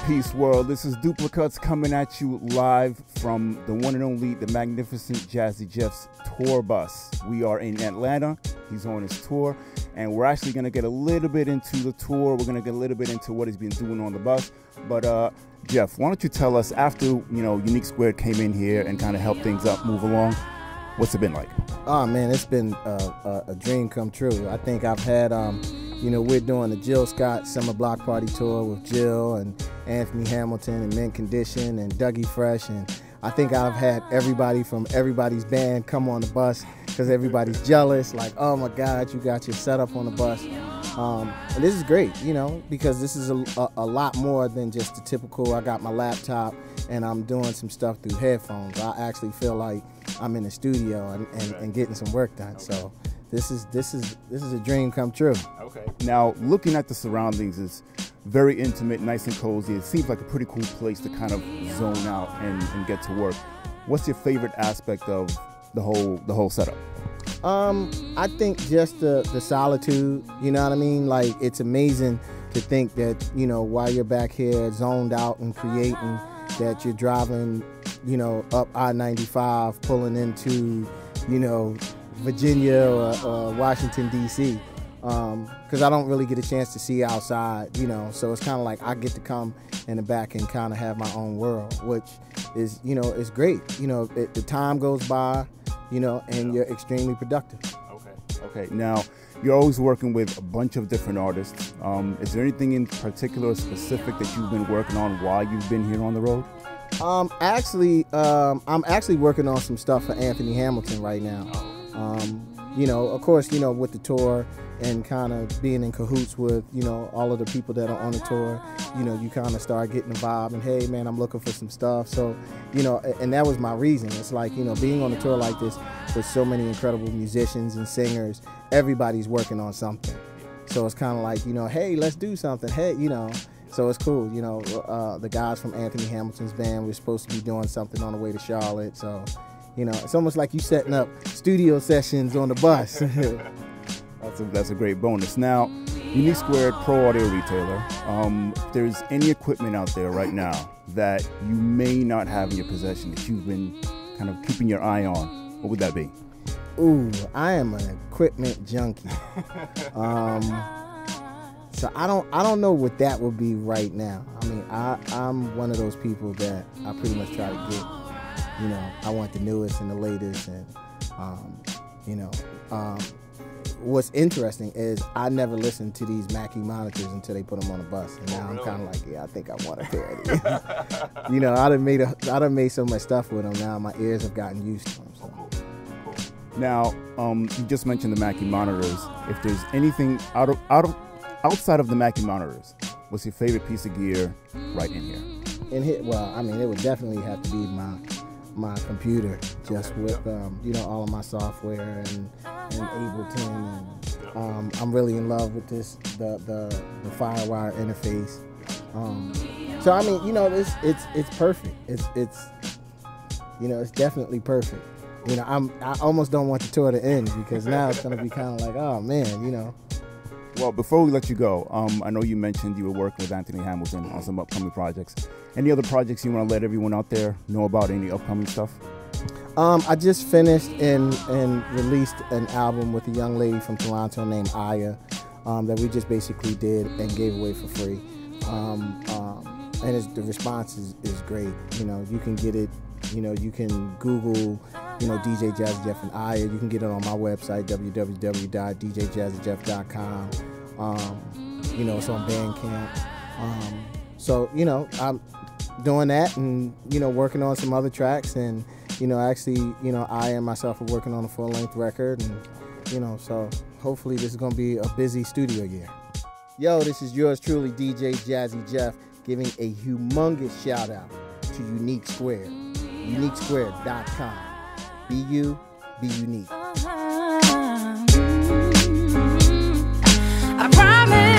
Peace world, this is Duplicuts coming at you live from the one and only, the magnificent Jazzy Jeff's tour bus. We are in Atlanta, he's on his tour, and we're actually going to get a little bit into the tour. We're going to get a little bit into what he's been doing on the bus. But Jeff, why don't you tell us, after UniqueSquared came in here and kind of helped things up, move along, what's it been like? Oh man, it's been a dream come true. I think I've had we're doing the Jill Scott Summer Block Party Tour with Jill and Anthony Hamilton and Mint Condition and Dougie Fresh, and I think I've had everybody from everybody's band come on the bus because everybody's jealous, like, oh my God, you got your setup on the bus. And this is great, because this is a lot more than just the typical, I got my laptop and I'm doing some stuff through headphones. I actually feel like I'm in the studio and getting some work done. Okay. So this is a dream come true. Okay. Now, looking at the surroundings is very intimate, nice and cozy. It seems like a pretty cool place to kind of zone out and get to work. What's your favorite aspect of the whole setup? I think just the solitude, you know what I mean? Like, it's amazing to think that, while you're back here zoned out and creating, that you're driving, up I-95, pulling into, Virginia or Washington, D.C. Because I don't really get a chance to see outside, so it's kind of like I get to come in the back and kind of have my own world, which is, is great. The time goes by, and you're extremely productive. Okay. Now, you're always working with a bunch of different artists. Is there anything in particular or specific that you've been working on while you've been here on the road? I'm actually working on some stuff for Anthony Hamilton right now. Of course, with the tour and kind of being in cahoots with, all of the people that are on the tour, you kind of start getting the vibe and, hey, man, I'm looking for some stuff. So, and that was my reason. It's like, being on a tour like this with so many incredible musicians and singers, everybody's working on something. So it's kind of like, hey, let's do something. Hey, so it's cool. The guys from Anthony Hamilton's band, we're supposed to be doing something on the way to Charlotte. So, it's almost like you setting up studio sessions on the bus. That's a great bonus. Now, UniqueSquared Pro Audio Retailer, if there's any equipment out there right now that you may not have in your possession that you've been kind of keeping your eye on, what would that be? Ooh, I am an equipment junkie. So I don't know what that would be right now. I mean, I'm one of those people that I pretty much try to get, I want the newest and the latest, and what's interesting is I never listened to these Mackie monitors until they put them on the bus, and now I'm kind of like, yeah, I think I want a pair of these. I done made so much stuff with them. Now my ears have gotten used to them. So. Cool. Now, you just mentioned the Mackie monitors. If there's anything outside of the Mackie monitors, what's your favorite piece of gear right in here? In here, well, I mean, it would definitely have to be my computer, just with all of my software and Ableton, and I'm really in love with the FireWire interface. So I mean, it's perfect. It's definitely perfect. I almost don't want the tour to end because now it's gonna be kind of like, oh man, Well, before we let you go, I know you mentioned you were working with Anthony Hamilton on some upcoming projects. Any other projects you want to let everyone out there know about, any upcoming stuff? I just finished and released an album with a young lady from Toronto named Aya that we just basically did and gave away for free. And the response is great. You can get it, you can Google, DJ Jazzy Jeff and Aya. You can get it on my website, www.djjazzyjeff.com. It's on Bandcamp. So, I'm doing that and, working on some other tracks, and, actually, I and myself are working on a full-length record, and, so hopefully this is going to be a busy studio year. Yo, this is yours truly, DJ Jazzy Jeff, giving a humongous shout out to UniqueSquared. UniqueSquared.com. Be you, be unique. I promise.